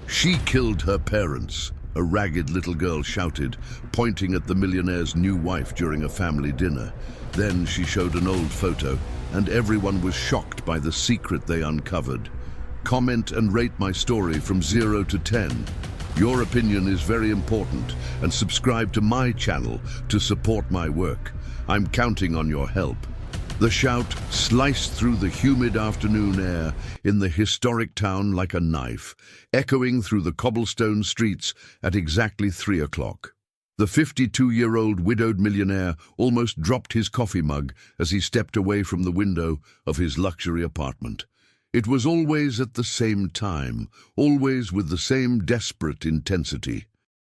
She killed her parents, a ragged little girl shouted, pointing at the millionaire's new wife during a family dinner. Then she showed an old photo, and everyone was shocked by the secret they uncovered. Comment and rate my story from 0 to 10. Your opinion is very important, and subscribe to my channel to support my work. I'm counting on your help. The shout sliced through the humid afternoon air in the historic town like a knife, echoing through the cobblestone streets at exactly 3 o'clock. The 52-year-old widowed millionaire almost dropped his coffee mug as he stepped away from the window of his luxury apartment. It was always at the same time, always with the same desperate intensity.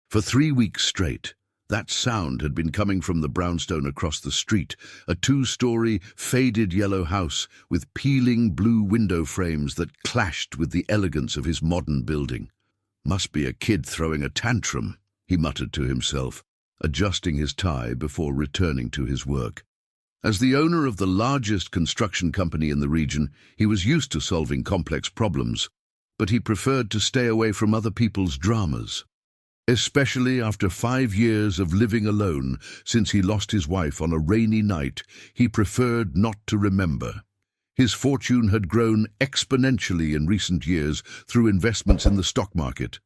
For 3 weeks straight, that sound had been coming from the brownstone across the street, a 2-story, faded yellow house with peeling blue window frames that clashed with the elegance of his modern building. "Must be a kid throwing a tantrum," he muttered to himself, adjusting his tie before returning to his work. As the owner of the largest construction company in the region, he was used to solving complex problems, but he preferred to stay away from other people's dramas. Especially after 5 years of living alone since he lost his wife on a rainy night, he preferred not to remember. His fortune had grown exponentially in recent years through investments in the stock market,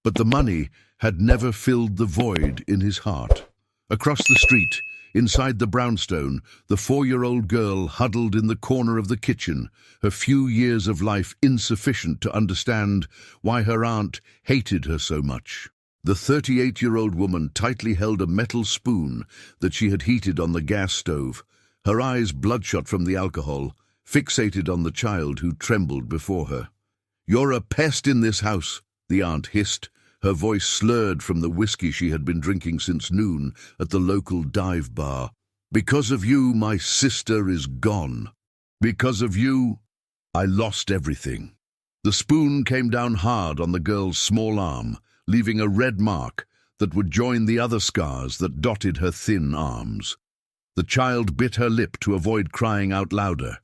but the money had never filled the void in his heart. Across the street, inside the brownstone, the 4-year-old girl huddled in the corner of the kitchen, her few years of life insufficient to understand why her aunt hated her so much. The 38-year-old woman tightly held a metal spoon that she had heated on the gas stove, her eyes bloodshot from the alcohol, fixated on the child who trembled before her. "You're a pest in this house," the aunt hissed, her voice slurred from the whiskey she had been drinking since noon at the local dive bar. "Because of you, my sister is gone. Because of you, I lost everything." The spoon came down hard on the girl's small arm, leaving a red mark that would join the other scars that dotted her thin arms. The child bit her lip to avoid crying out louder.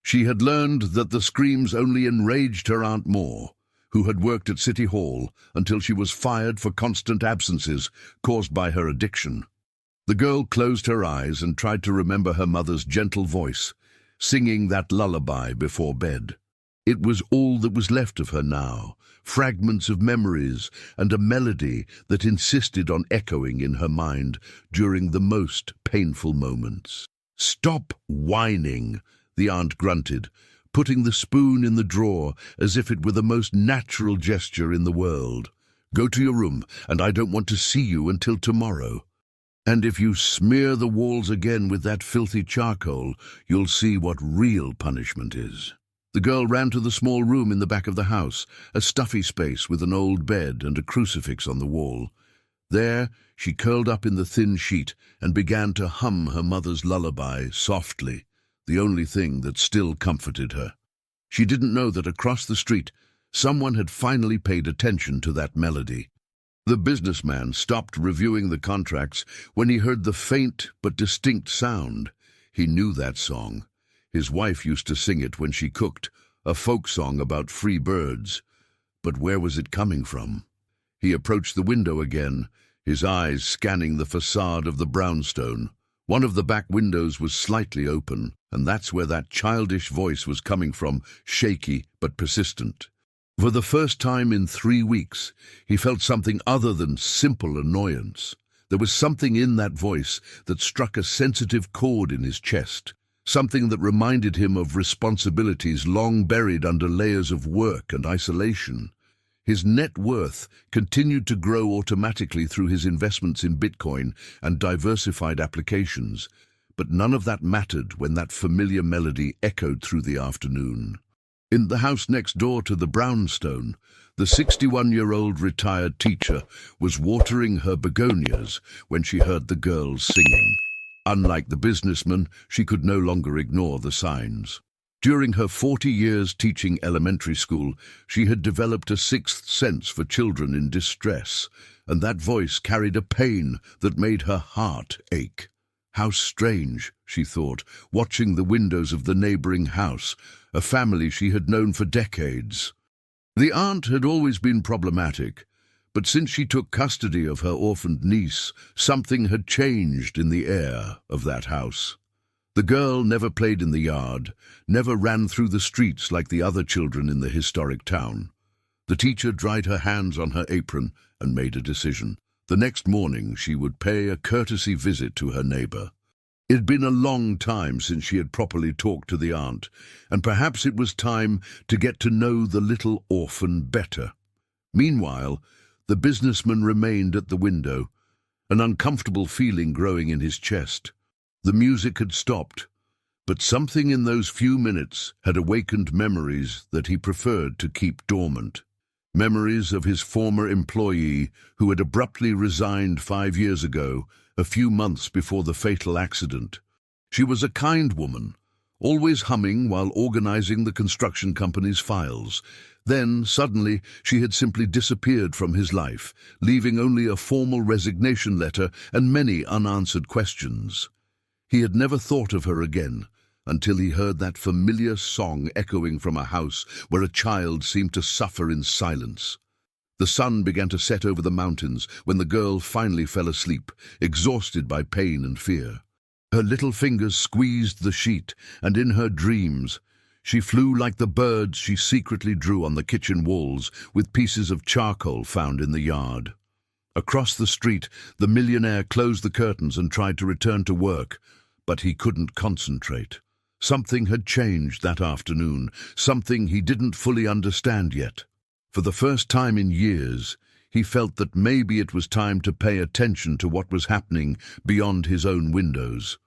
She had learned that the screams only enraged her Aunt more, who had worked at City Hall until she was fired for constant absences caused by her addiction. The girl closed her eyes and tried to remember her mother's gentle voice, singing that lullaby before bed. It was all that was left of her now, fragments of memories and a melody that insisted on echoing in her mind during the most painful moments. "Stop whining," the aunt grunted, putting the spoon in the drawer as if it were the most natural gesture in the world. "Go to your room, and I don't want to see you until tomorrow. And if you smear the walls again with that filthy charcoal, you'll see what real punishment is." The girl ran to the small room in the back of the house, a stuffy space with an old bed and a crucifix on the wall. There, she curled up in the thin sheet and began to hum her mother's lullaby softly, the only thing that still comforted her. She didn't know that across the street, someone had finally paid attention to that melody. The businessman stopped reviewing the contracts when he heard the faint but distinct sound. He knew that song. His wife used to sing it when she cooked, a folk song about free birds. But where was it coming from? He approached the window again, his eyes scanning the facade of the brownstone. One of the back windows was slightly open, and that's where that childish voice was coming from, shaky but persistent. For the first time in 3 weeks, he felt something other than simple annoyance. There was something in that voice that struck a sensitive chord in his chest. Something that reminded him of responsibilities long buried under layers of work and isolation. His net worth continued to grow automatically through his investments in Bitcoin and diversified applications, but none of that mattered when that familiar melody echoed through the afternoon. In the house next door to the brownstone, the 61-year-old retired teacher was watering her begonias when she heard the girls singing. Unlike the businessman, she could no longer ignore the signs. During her 40 years teaching elementary school, she had developed a sixth sense for children in distress, and that voice carried a pain that made her heart ache. How strange, she thought, watching the windows of the neighboring house, a family she had known for decades. The aunt had always been problematic, but since she took custody of her orphaned niece, something had changed in the air of that house. The girl never played in the yard, never ran through the streets like the other children in the historic town. The teacher dried her hands on her apron and made a decision. The next morning she would pay a courtesy visit to her neighbor. It had been a long time since she had properly talked to the aunt, and perhaps it was time to get to know the little orphan better. Meanwhile, the businessman remained at the window, an uncomfortable feeling growing in his chest. The music had stopped, but something in those few minutes had awakened memories that he preferred to keep dormant. Memories of his former employee who had abruptly resigned 5 years ago, a few months before the fatal accident. She was a kind woman, always humming while organizing the construction company's files. Then, suddenly, she had simply disappeared from his life, leaving only a formal resignation letter and many unanswered questions. He had never thought of her again, until he heard that familiar song echoing from a house where a child seemed to suffer in silence. The sun began to set over the mountains when the girl finally fell asleep, exhausted by pain and fear. Her little fingers squeezed the sheet, and in her dreams, she flew like the birds she secretly drew on the kitchen walls with pieces of charcoal found in the yard. Across the street, the millionaire closed the curtains and tried to return to work, but he couldn't concentrate. Something had changed that afternoon, something he didn't fully understand yet. For the first time in years, he felt that maybe it was time to pay attention to what was happening beyond his own windows.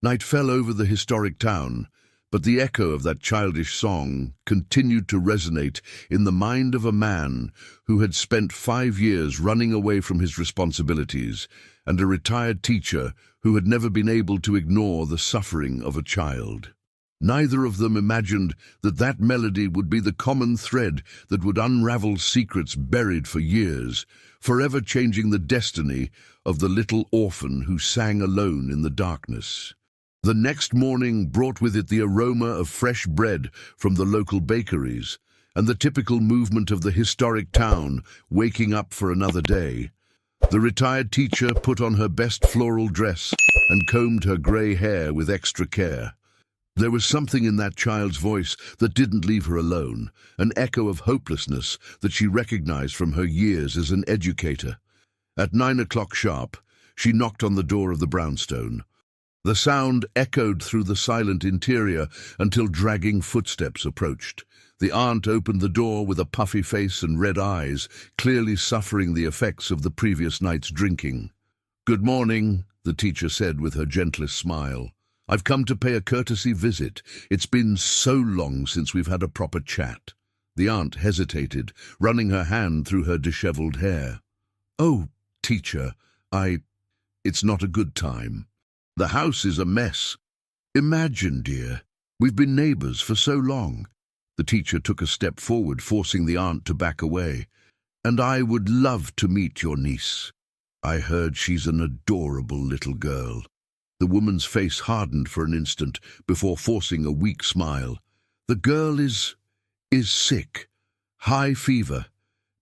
Night fell over the historic town, but the echo of that childish song continued to resonate in the mind of a man who had spent 5 years running away from his responsibilities, and a retired teacher who had never been able to ignore the suffering of a child. Neither of them imagined that that melody would be the common thread that would unravel secrets buried for years, forever changing the destiny of the little orphan who sang alone in the darkness. The next morning brought with it the aroma of fresh bread from the local bakeries, and the typical movement of the historic town waking up for another day. The retired teacher put on her best floral dress and combed her grey hair with extra care. There was something in that child's voice that didn't leave her alone, an echo of hopelessness that she recognized from her years as an educator. At 9 o'clock sharp, she knocked on the door of the brownstone. The sound echoed through the silent interior until dragging footsteps approached. The aunt opened the door with a puffy face and red eyes, clearly suffering the effects of the previous night's drinking. "Good morning," the teacher said with her gentlest smile. "I've come to pay a courtesy visit. It's been so long since we've had a proper chat." The aunt hesitated, running her hand through her disheveled hair. "Oh, teacher, it's not a good time. The house is a mess. Imagine, dear, we've been neighbors for so long." The teacher took a step forward, forcing the aunt to back away. "And I would love to meet your niece. I heard she's an adorable little girl." The woman's face hardened for an instant before forcing a weak smile. "The girl is sick. High fever.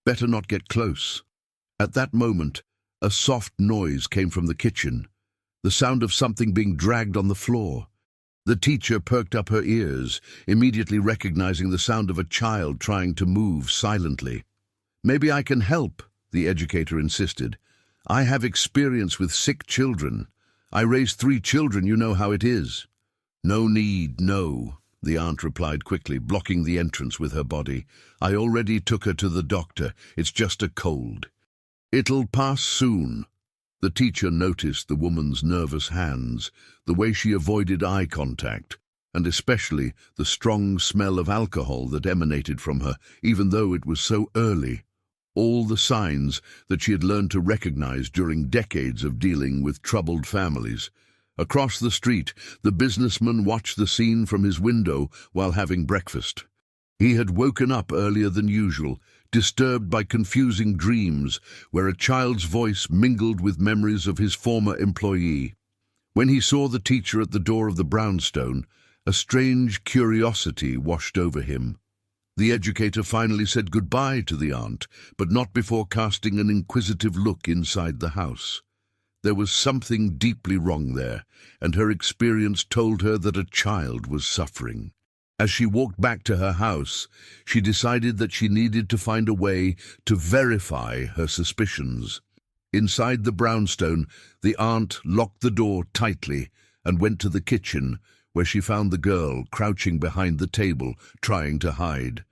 Better not get close." At that moment, a soft noise came from the kitchen, the sound of something being dragged on the floor. The teacher perked up her ears, immediately recognizing the sound of a child trying to move silently. "Maybe I can help," the educator insisted. "I have experience with sick children. I raised 3 children, you know how it is." "No need, no," the aunt replied quickly, blocking the entrance with her body. "I already took her to the doctor. It's just a cold. It'll pass soon." The teacher noticed the woman's nervous hands, the way she avoided eye contact, and especially the strong smell of alcohol that emanated from her, even though it was so early. All the signs that she had learned to recognize during decades of dealing with troubled families. Across the street, the businessman watched the scene from his window while having breakfast. He had woken up earlier than usual, disturbed by confusing dreams where a child's voice mingled with memories of his former employee. When he saw the teacher at the door of the brownstone, a strange curiosity washed over him. The educator finally said goodbye to the aunt, but not before casting an inquisitive look inside the house. There was something deeply wrong there, and her experience told her that a child was suffering. As she walked back to her house, she decided that she needed to find a way to verify her suspicions. Inside the brownstone, the aunt locked the door tightly and went to the kitchen, where she found the girl crouching behind the table, trying to hide.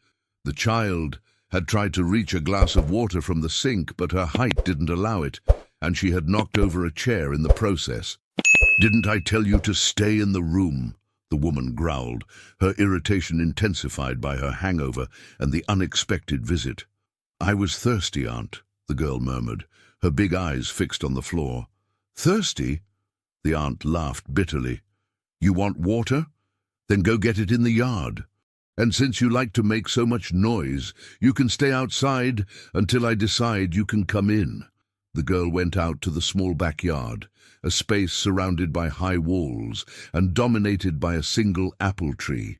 The child had tried to reach a glass of water from the sink, but her height didn't allow it, and she had knocked over a chair in the process. "Didn't I tell you to stay in the room?" the woman growled, her irritation intensified by her hangover and the unexpected visit. "I was thirsty, Aunt," the girl murmured, her big eyes fixed on the floor. "Thirsty?" The aunt laughed bitterly. "You want water? Then go get it in the yard. And since you like to make so much noise, you can stay outside until I decide you can come in." The girl went out to the small backyard, a space surrounded by high walls and dominated by a single apple tree.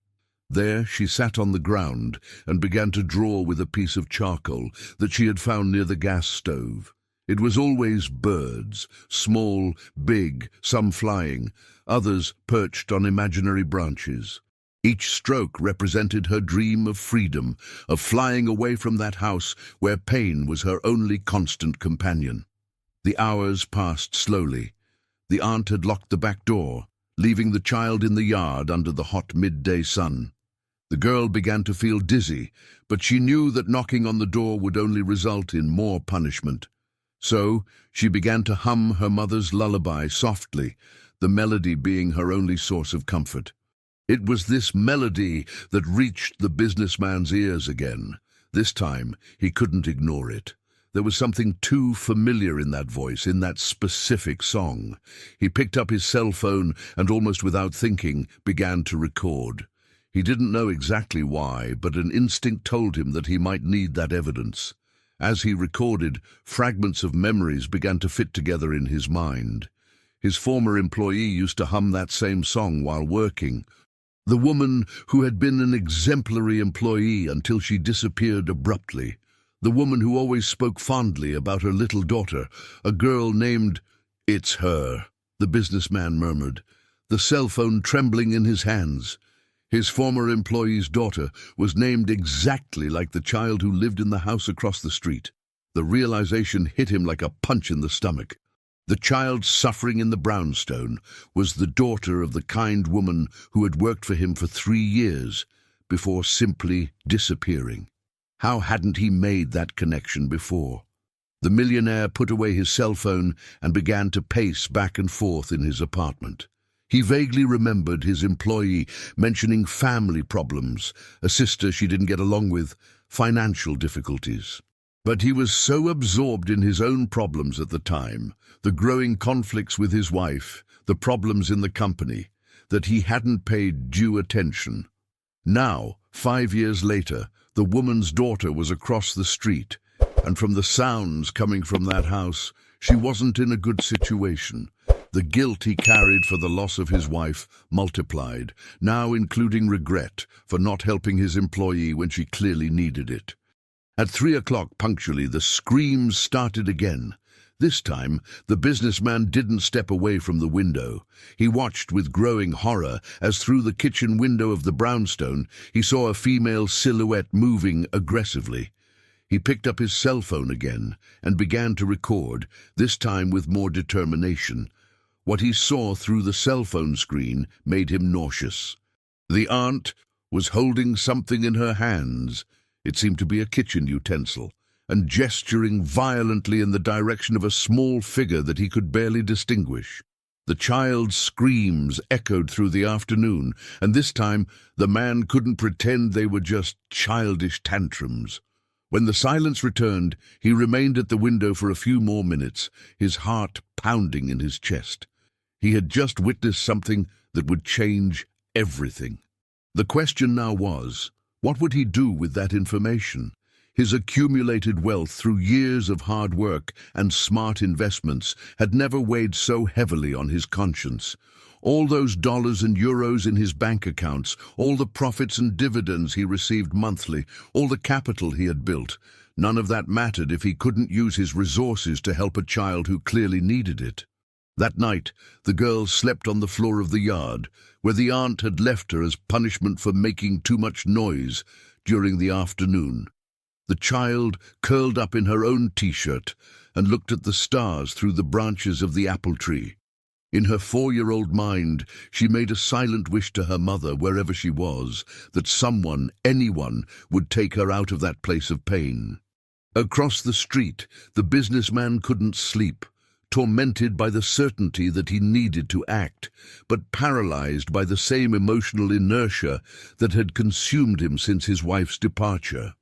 There she sat on the ground and began to draw with a piece of charcoal that she had found near the gas stove. It was always birds, small, big, some flying, others perched on imaginary branches. Each stroke represented her dream of freedom, of flying away from that house where pain was her only constant companion. The hours passed slowly. The aunt had locked the back door, leaving the child in the yard under the hot midday sun. The girl began to feel dizzy, but she knew that knocking on the door would only result in more punishment. So she began to hum her mother's lullaby softly, the melody being her only source of comfort. It was this melody that reached the businessman's ears again. This time, he couldn't ignore it. There was something too familiar in that voice, in that specific song. He picked up his cell phone and, almost without thinking, began to record. He didn't know exactly why, but an instinct told him that he might need that evidence. As he recorded, fragments of memories began to fit together in his mind. His former employee used to hum that same song while working. The woman who had been an exemplary employee until she disappeared abruptly. The woman who always spoke fondly about her little daughter, a girl named... "It's her," the businessman murmured, the cell phone trembling in his hands. His former employee's daughter was named exactly like the child who lived in the house across the street. The realization hit him like a punch in the stomach. The child suffering in the brownstone was the daughter of the kind woman who had worked for him for 3 years before simply disappearing. How hadn't he made that connection before? The millionaire put away his cell phone and began to pace back and forth in his apartment. He vaguely remembered his employee mentioning family problems, a sister she didn't get along with, financial difficulties. But he was so absorbed in his own problems at the time, the growing conflicts with his wife, the problems in the company, that he hadn't paid due attention. Now, 5 years later, the woman's daughter was across the street, and from the sounds coming from that house, she wasn't in a good situation. The guilt he carried for the loss of his wife multiplied, now including regret for not helping his employee when she clearly needed it. At 3 o'clock punctually, the screams started again. This time, the businessman didn't step away from the window. He watched with growing horror as through the kitchen window of the brownstone, he saw a female silhouette moving aggressively. He picked up his cell phone again and began to record, this time with more determination. What he saw through the cell phone screen made him nauseous. The aunt was holding something in her hands. It seemed to be a kitchen utensil, and gesturing violently in the direction of a small figure that he could barely distinguish. The child's screams echoed through the afternoon, and this time the man couldn't pretend they were just childish tantrums. When the silence returned, he remained at the window for a few more minutes, his heart pounding in his chest. He had just witnessed something that would change everything. The question now was, what would he do with that information? His accumulated wealth through years of hard work and smart investments had never weighed so heavily on his conscience. All those dollars and euros in his bank accounts, all the profits and dividends he received monthly, all the capital he had built. None of that mattered if he couldn't use his resources to help a child who clearly needed it. That night, the girl slept on the floor of the yard, where the aunt had left her as punishment for making too much noise during the afternoon. The child curled up in her own t-shirt and looked at the stars through the branches of the apple tree. In her 4-year-old mind, she made a silent wish to her mother, wherever she was, that someone, anyone, would take her out of that place of pain. Across the street, the businessman couldn't sleep, tormented by the certainty that he needed to act, but paralyzed by the same emotional inertia that had consumed him since his wife's departure.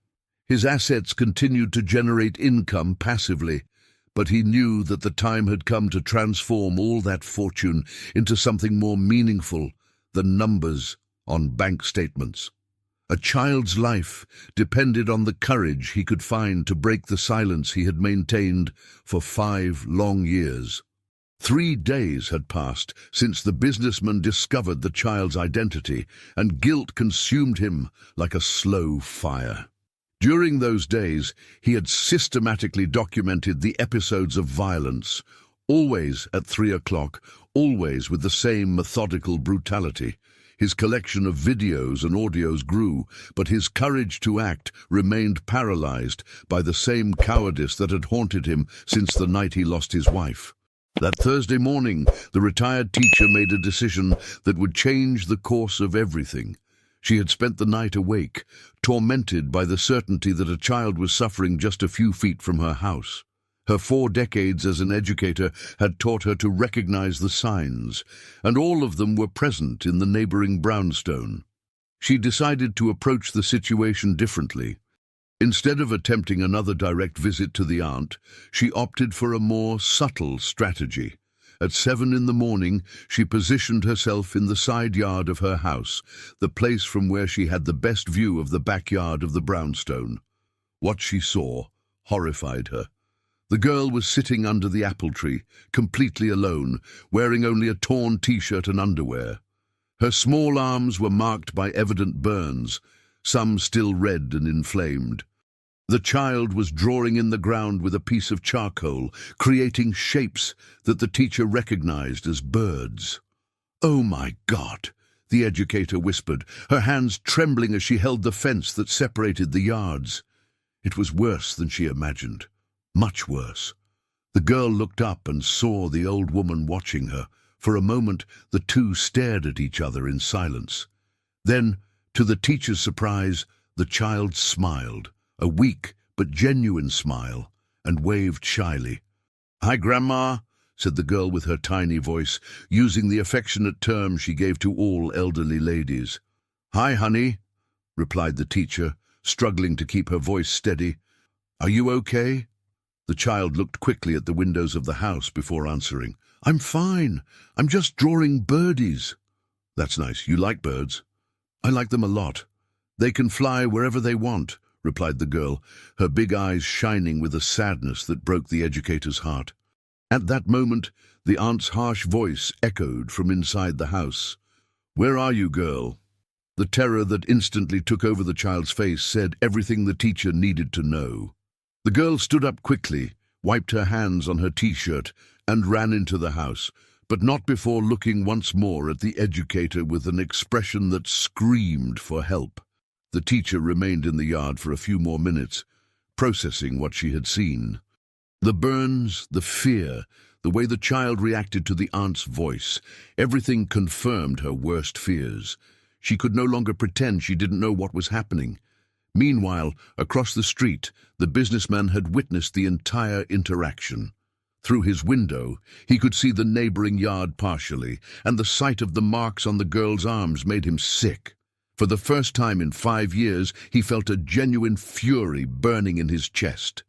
His assets continued to generate income passively, but he knew that the time had come to transform all that fortune into something more meaningful than numbers on bank statements. A child's life depended on the courage he could find to break the silence he had maintained for 5 long years. 3 days had passed since the businessman discovered the child's identity, and guilt consumed him like a slow fire. During those days, he had systematically documented the episodes of violence, always at 3 o'clock, always with the same methodical brutality. His collection of videos and audios grew, but his courage to act remained paralyzed by the same cowardice that had haunted him since the night he lost his wife. That Thursday morning, the retired teacher made a decision that would change the course of everything. She had spent the night awake, tormented by the certainty that a child was suffering just a few feet from her house. Her 4 decades as an educator had taught her to recognize the signs, and all of them were present in the neighboring brownstone. She decided to approach the situation differently. Instead of attempting another direct visit to the aunt, she opted for a more subtle strategy. At 7 in the morning, she positioned herself in the side yard of her house, the place from where she had the best view of the backyard of the brownstone. What she saw horrified her. The girl was sitting under the apple tree, completely alone, wearing only a torn t-shirt and underwear. Her small arms were marked by evident burns, some still red and inflamed. The child was drawing in the ground with a piece of charcoal, creating shapes that the teacher recognized as birds. "Oh my God," the educator whispered, her hands trembling as she held the fence that separated the yards. It was worse than she imagined, much worse. The girl looked up and saw the old woman watching her. For a moment, the two stared at each other in silence. Then, to the teacher's surprise, the child smiled. A weak but genuine smile, and waved shyly. "Hi, Grandma," said the girl with her tiny voice, using the affectionate term she gave to all elderly ladies. "Hi, honey," replied the teacher, struggling to keep her voice steady. "Are you okay?" The child looked quickly at the windows of the house before answering. "I'm fine. I'm just drawing birdies." "That's nice. You like birds?" "I like them a lot. They can fly wherever they want," replied the girl, her big eyes shining with a sadness that broke the educator's heart. At that moment, the aunt's harsh voice echoed from inside the house. "Where are you, girl?" The terror that instantly took over the child's face said everything the teacher needed to know. The girl stood up quickly, wiped her hands on her t-shirt, and ran into the house, but not before looking once more at the educator with an expression that screamed for help. The teacher remained in the yard for a few more minutes, processing what she had seen. The burns, the fear, the way the child reacted to the aunt's voice, everything confirmed her worst fears. She could no longer pretend she didn't know what was happening. Meanwhile, across the street, the businessman had witnessed the entire interaction. Through his window, he could see the neighboring yard partially, and the sight of the marks on the girl's arms made him sick. For the first time in 5 years, he felt a genuine fury burning in his chest.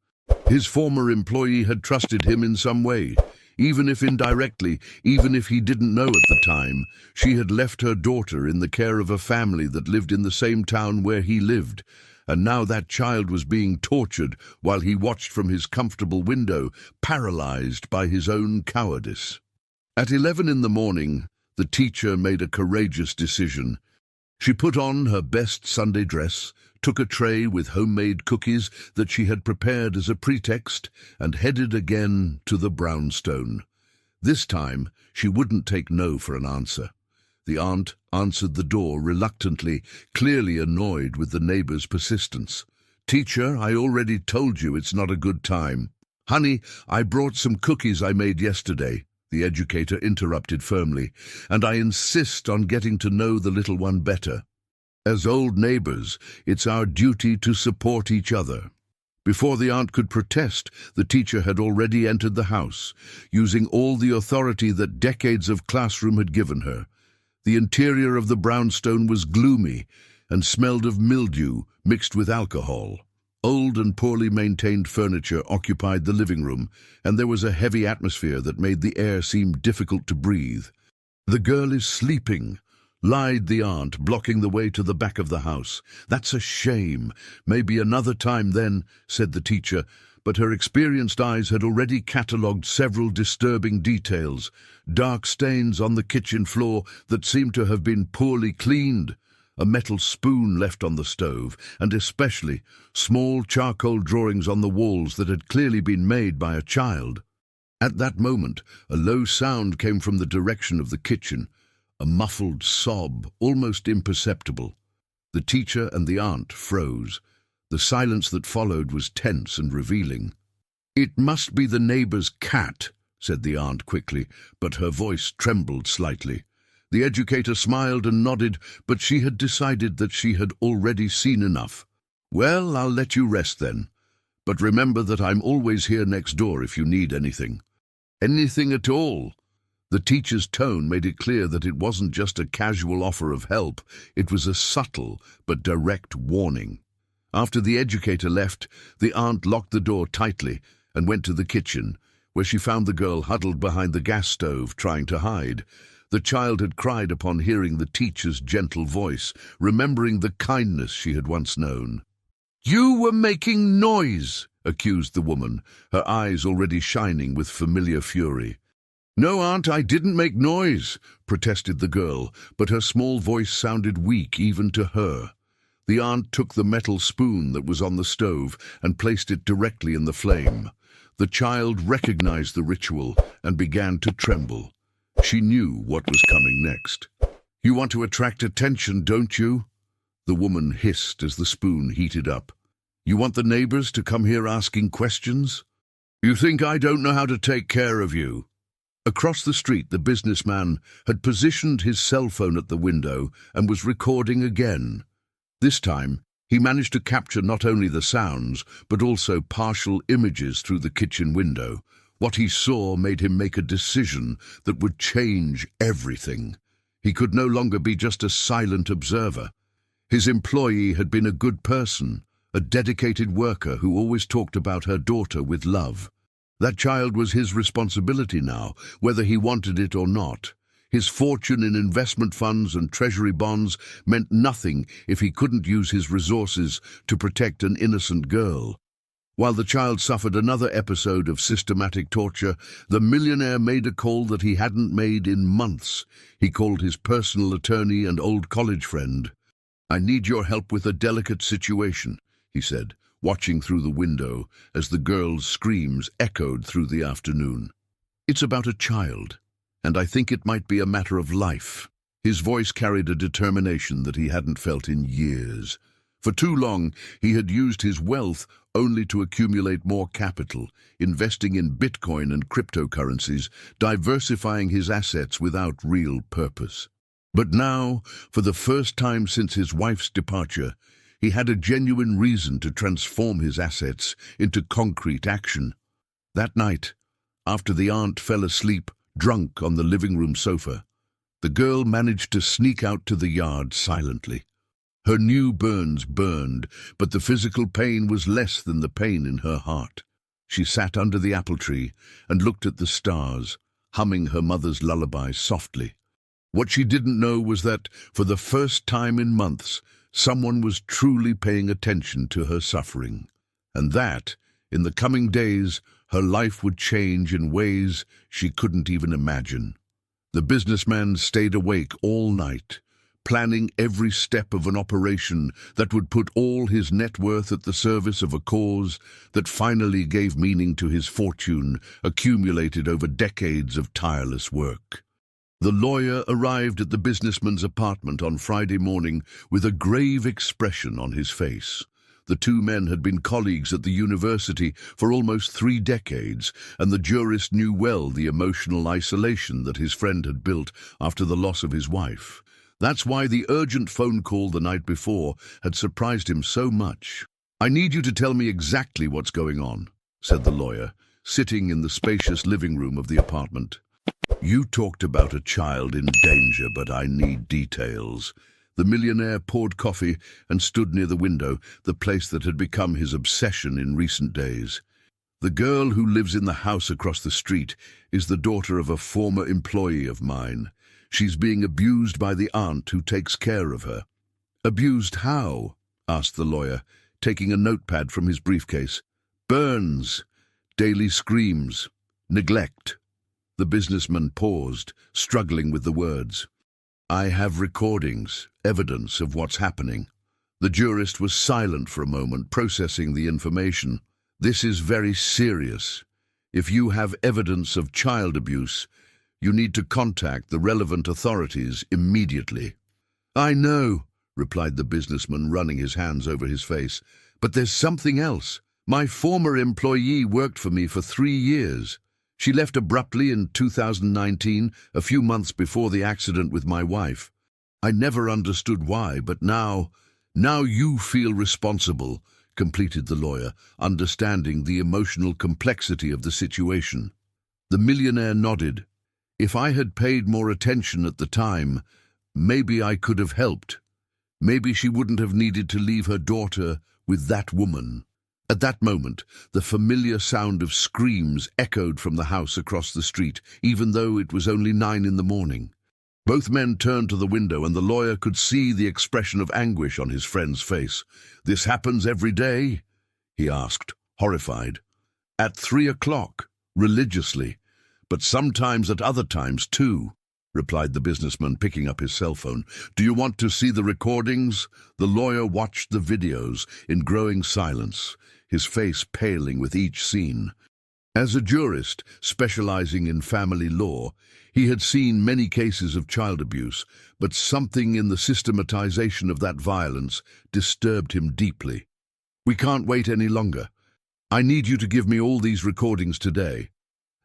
His former employee had trusted him in some way. Even if indirectly, even if he didn't know at the time, she had left her daughter in the care of a family that lived in the same town where he lived, and now that child was being tortured while he watched from his comfortable window, paralyzed by his own cowardice. At 11 in the morning, The teacher made a courageous decision. She put on her best Sunday dress, took a tray with homemade cookies that she had prepared as a pretext, and headed again to the brownstone. This time, she wouldn't take no for an answer. The aunt answered the door reluctantly, clearly annoyed with the neighbor's persistence. "Teacher, I already told you it's not a good time." "Honey, I brought some cookies I made yesterday," the educator interrupted firmly, "and I insist on getting to know the little one better. As old neighbors, it's our duty to support each other." Before the aunt could protest, the teacher had already entered the house, using all the authority that decades of classroom had given her. The interior of the brownstone was gloomy and smelled of mildew mixed with alcohol. Old and poorly maintained furniture occupied the living room, and there was a heavy atmosphere that made the air seem difficult to breathe. "The girl is sleeping," lied the aunt, blocking the way to the back of the house. "That's a shame. Maybe another time then," said the teacher, but her experienced eyes had already catalogued several disturbing details. Dark stains on the kitchen floor that seemed to have been poorly cleaned, a metal spoon left on the stove, and especially small charcoal drawings on the walls that had clearly been made by a child. At that moment, a low sound came from the direction of the kitchen, a muffled sob, almost imperceptible. The teacher and the aunt froze. The silence that followed was tense and revealing. "It must be the neighbor's cat," said the aunt quickly, but her voice trembled slightly. The educator smiled and nodded, but she had decided that she had already seen enough. "Well, I'll let you rest then. But remember that I'm always here next door if you need anything." "Anything at all?" The teacher's tone made it clear that it wasn't just a casual offer of help, it was a subtle but direct warning. After the educator left, the aunt locked the door tightly and went to the kitchen, where she found the girl huddled behind the gas stove trying to hide. The child had cried upon hearing the teacher's gentle voice, remembering the kindness she had once known. "You were making noise," accused the woman, her eyes already shining with familiar fury. "No, Aunt, I didn't make noise," protested the girl, but her small voice sounded weak even to her. The aunt took the metal spoon that was on the stove and placed it directly in the flame. The child recognized the ritual and began to tremble. She knew what was coming next. "You want to attract attention, don't you?" the woman hissed as the spoon heated up. "You want the neighbors to come here asking questions? You think I don't know how to take care of you?" Across the street, the businessman had positioned his cell phone at the window and was recording again. This time, he managed to capture not only the sounds, but also partial images through the kitchen window. What he saw made him make a decision that would change everything. He could no longer be just a silent observer. His employee had been a good person, a dedicated worker who always talked about her daughter with love. That child was his responsibility now, whether he wanted it or not. His fortune in investment funds and treasury bonds meant nothing if he couldn't use his resources to protect an innocent girl. While the child suffered another episode of systematic torture, the millionaire made a call that he hadn't made in months. He called his personal attorney and old college friend. "I need your help with a delicate situation," he said, watching through the window as the girl's screams echoed through the afternoon. "It's about a child, and I think it might be a matter of life." His voice carried a determination that he hadn't felt in years. For too long, he had used his wealth only to accumulate more capital, investing in Bitcoin and cryptocurrencies, diversifying his assets without real purpose. But now, for the first time since his wife's departure, he had a genuine reason to transform his assets into concrete action. That night, after the aunt fell asleep, drunk on the living room sofa, the girl managed to sneak out to the yard silently. Her new burns burned, but the physical pain was less than the pain in her heart. She sat under the apple tree and looked at the stars, humming her mother's lullaby softly. What she didn't know was that, for the first time in months, someone was truly paying attention to her suffering, and that, in the coming days, her life would change in ways she couldn't even imagine. The businessman stayed awake all night, planning every step of an operation that would put all his net worth at the service of a cause that finally gave meaning to his fortune, accumulated over decades of tireless work. The lawyer arrived at the businessman's apartment on Friday morning with a grave expression on his face. The two men had been colleagues at the university for almost 3 decades, and the jurist knew well the emotional isolation that his friend had built after the loss of his wife. That's why the urgent phone call the night before had surprised him so much. "I need you to tell me exactly what's going on," said the lawyer, sitting in the spacious living room of the apartment. "You talked about a child in danger, but I need details." The millionaire poured coffee and stood near the window, the place that had become his obsession in recent days. "The girl who lives in the house across the street is the daughter of a former employee of mine. She's being abused by the aunt who takes care of her." "Abused how?" asked the lawyer, taking a notepad from his briefcase. "Burns, daily screams, neglect." The businessman paused, struggling with the words. "I have recordings, evidence of what's happening." The jurist was silent for a moment, processing the information. "This is very serious. If you have evidence of child abuse, you need to contact the relevant authorities immediately." "I know," replied the businessman, running his hands over his face. "But there's something else. My former employee worked for me for 3 years. She left abruptly in 2019, a few months before the accident with my wife. I never understood why, but now you feel responsible," completed the lawyer, understanding the emotional complexity of the situation. The millionaire nodded. "If I had paid more attention at the time, maybe I could have helped. Maybe she wouldn't have needed to leave her daughter with that woman." At that moment, the familiar sound of screams echoed from the house across the street, even though it was only 9 in the morning. Both men turned to the window, and the lawyer could see the expression of anguish on his friend's face. "This happens every day?" he asked, horrified. "At 3 o'clock, religiously, but sometimes at other times too," replied the businessman, picking up his cell phone. "Do you want to see the recordings?" The lawyer watched the videos in growing silence, his face paling with each scene. As a jurist specializing in family law, he had seen many cases of child abuse, but something in the systematization of that violence disturbed him deeply. "We can't wait any longer. I need you to give me all these recordings today.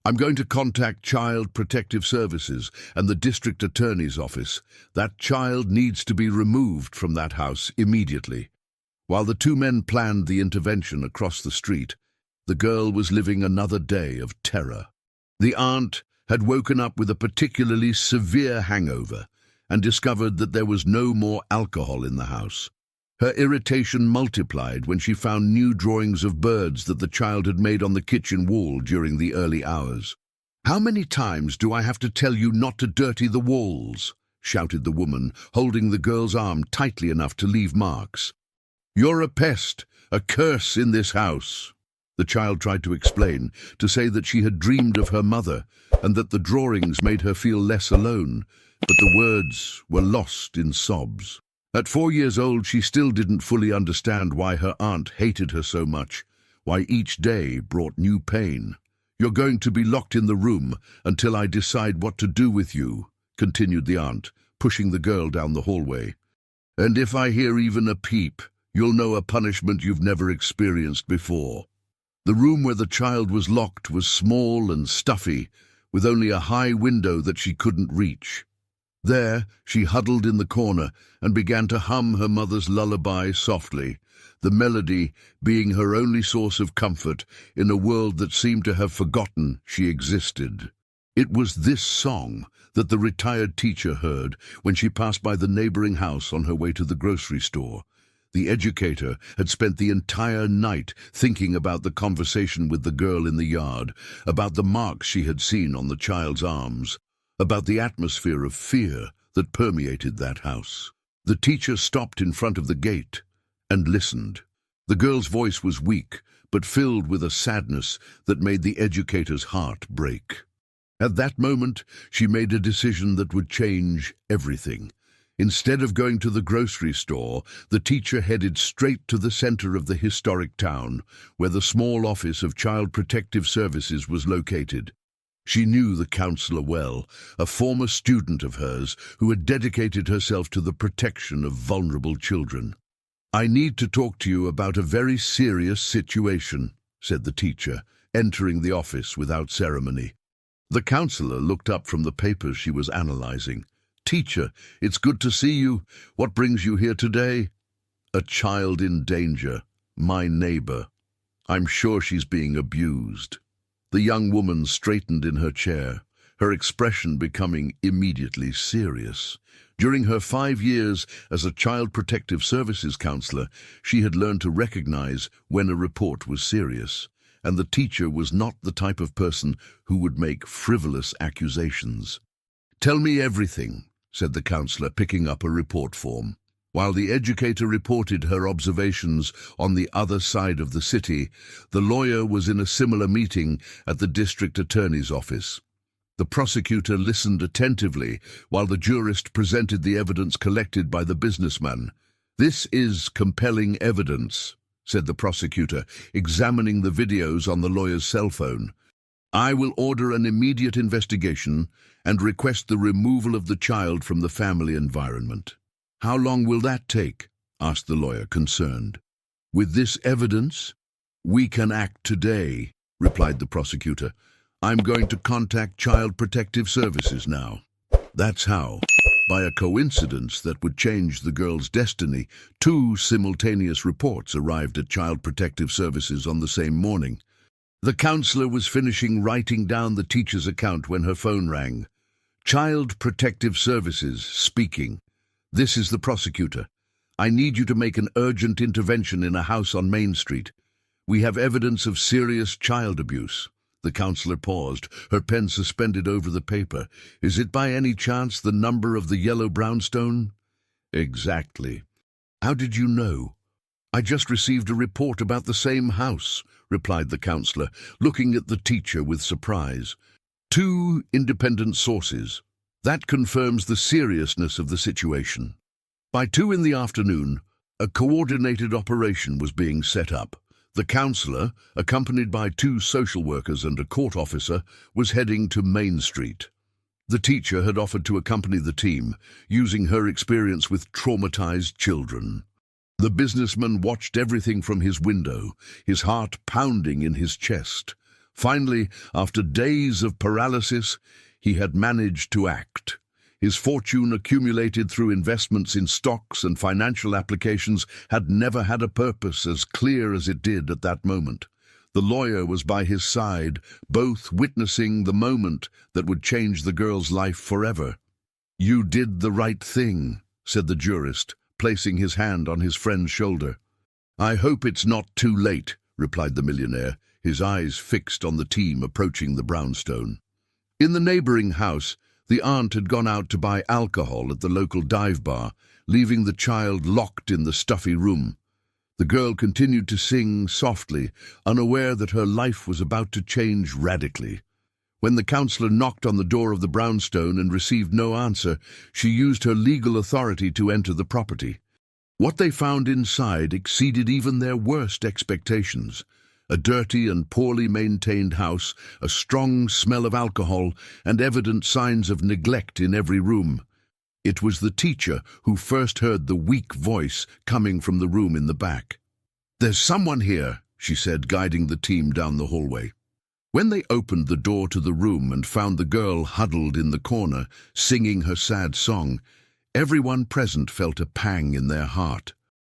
I'm going to contact Child Protective Services and the district attorney's office. That child needs to be removed from that house immediately." While the two men planned the intervention across the street, the girl was living another day of terror. The aunt had woken up with a particularly severe hangover and discovered that there was no more alcohol in the house. Her irritation multiplied when she found new drawings of birds that the child had made on the kitchen wall during the early hours. "How many times do I have to tell you not to dirty the walls?" shouted the woman, holding the girl's arm tightly enough to leave marks. "You're a pest, a curse in this house." The child tried to explain, to say that she had dreamed of her mother and that the drawings made her feel less alone, but the words were lost in sobs. At 4 years old, she still didn't fully understand why her aunt hated her so much, why each day brought new pain. "You're going to be locked in the room until I decide what to do with you," continued the aunt, pushing the girl down the hallway. "And if I hear even a peep, you'll know a punishment you've never experienced before." The room where the child was locked was small and stuffy, with only a high window that she couldn't reach. There, she huddled in the corner and began to hum her mother's lullaby softly, the melody being her only source of comfort in a world that seemed to have forgotten she existed. It was this song that the retired teacher heard when she passed by the neighboring house on her way to the grocery store. The educator had spent the entire night thinking about the conversation with the girl in the yard, about the marks she had seen on the child's arms, about the atmosphere of fear that permeated that house. The teacher stopped in front of the gate and listened. The girl's voice was weak, but filled with a sadness that made the educator's heart break. At that moment, she made a decision that would change everything. Instead of going to the grocery store, the teacher headed straight to the center of the historic town, where the small office of Child Protective Services was located. She knew the counselor well, a former student of hers who had dedicated herself to the protection of vulnerable children. "I need to talk to you about a very serious situation," said the teacher, entering the office without ceremony. The counselor looked up from the papers she was analyzing. "Teacher, it's good to see you. What brings you here today?" "A child in danger. My neighbor. I'm sure she's being abused." The young woman straightened in her chair, her expression becoming immediately serious. During her 5 years as a Child Protective Services counselor, she had learned to recognize when a report was serious, and the teacher was not the type of person who would make frivolous accusations. "Tell me everything," said the counselor, picking up a report form. While the educator reported her observations on the other side of the city, the lawyer was in a similar meeting at the district attorney's office. The prosecutor listened attentively while the jurist presented the evidence collected by the businessman. "This is compelling evidence," said the prosecutor, examining the videos on the lawyer's cell phone. "I will order an immediate investigation and request the removal of the child from the family environment." "How long will that take?" asked the lawyer, concerned. "With this evidence, we can act today," replied the prosecutor. "I'm going to contact Child Protective Services now." That's how, by a coincidence that would change the girl's destiny, 2 simultaneous reports arrived at Child Protective Services on the same morning. The counselor was finishing writing down the teacher's account when her phone rang. "Child Protective Services speaking. This is the prosecutor. I need you to make an urgent intervention in a house on Main Street. We have evidence of serious child abuse." The counselor paused, her pen suspended over the paper. "Is it by any chance the number of the yellow brownstone?" "Exactly." "How did you know?" "I just received a report about the same house," replied the counselor, looking at the teacher with surprise. "2 independent sources. That confirms the seriousness of the situation." By 2 in the afternoon, a coordinated operation was being set up. The counselor, accompanied by 2 social workers and a court officer, was heading to Main Street. The teacher had offered to accompany the team, using her experience with traumatized children. The businessman watched everything from his window, his heart pounding in his chest. Finally, after days of paralysis, he had managed to act. His fortune, accumulated through investments in stocks and financial applications, had never had a purpose as clear as it did at that moment. The lawyer was by his side, both witnessing the moment that would change the girl's life forever. "You did the right thing," said the jurist, placing his hand on his friend's shoulder. "I hope it's not too late," replied the millionaire, his eyes fixed on the team approaching the brownstone. In the neighboring house, the aunt had gone out to buy alcohol at the local dive bar, leaving the child locked in the stuffy room. The girl continued to sing softly, unaware that her life was about to change radically. When the counselor knocked on the door of the brownstone and received no answer, she used her legal authority to enter the property. What they found inside exceeded even their worst expectations. A dirty and poorly maintained house, a strong smell of alcohol, and evident signs of neglect in every room. It was the teacher who first heard the weak voice coming from the room in the back. "There's someone here," she said, guiding the team down the hallway. When they opened the door to the room and found the girl huddled in the corner, singing her sad song, everyone present felt a pang in their heart.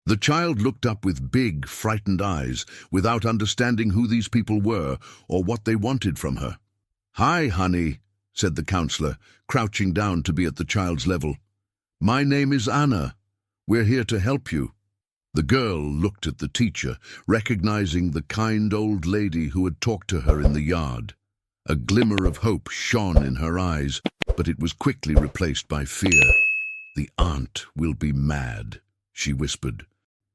The child looked up with big, frightened eyes, without understanding who these people were or what they wanted from her. "Hi, honey," said the counselor, crouching down to be at the child's level. "My name is Anna. We're here to help you." The girl looked at the teacher, recognizing the kind old lady who had talked to her in the yard. A glimmer of hope shone in her eyes, but it was quickly replaced by fear. "The aunt will be mad," she whispered.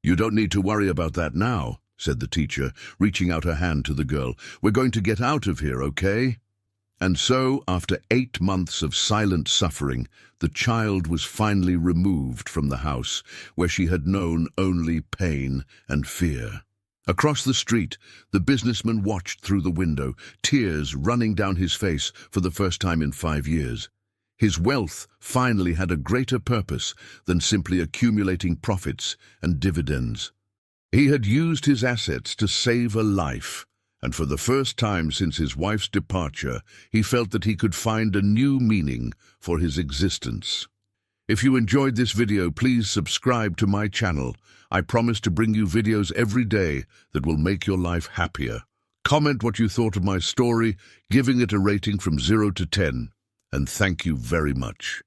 "You don't need to worry about that now," said the teacher, reaching out her hand to the girl. "We're going to get out of here, okay?" And so, after 8 months of silent suffering, the child was finally removed from the house, where she had known only pain and fear. Across the street, the businessman watched through the window, tears running down his face for the first time in 5 years. His wealth finally had a greater purpose than simply accumulating profits and dividends. He had used his assets to save a life, and for the first time since his wife's departure, he felt that he could find a new meaning for his existence. If you enjoyed this video, please subscribe to my channel. I promise to bring you videos every day that will make your life happier. Comment what you thought of my story, giving it a rating from 0 to 10. And thank you very much.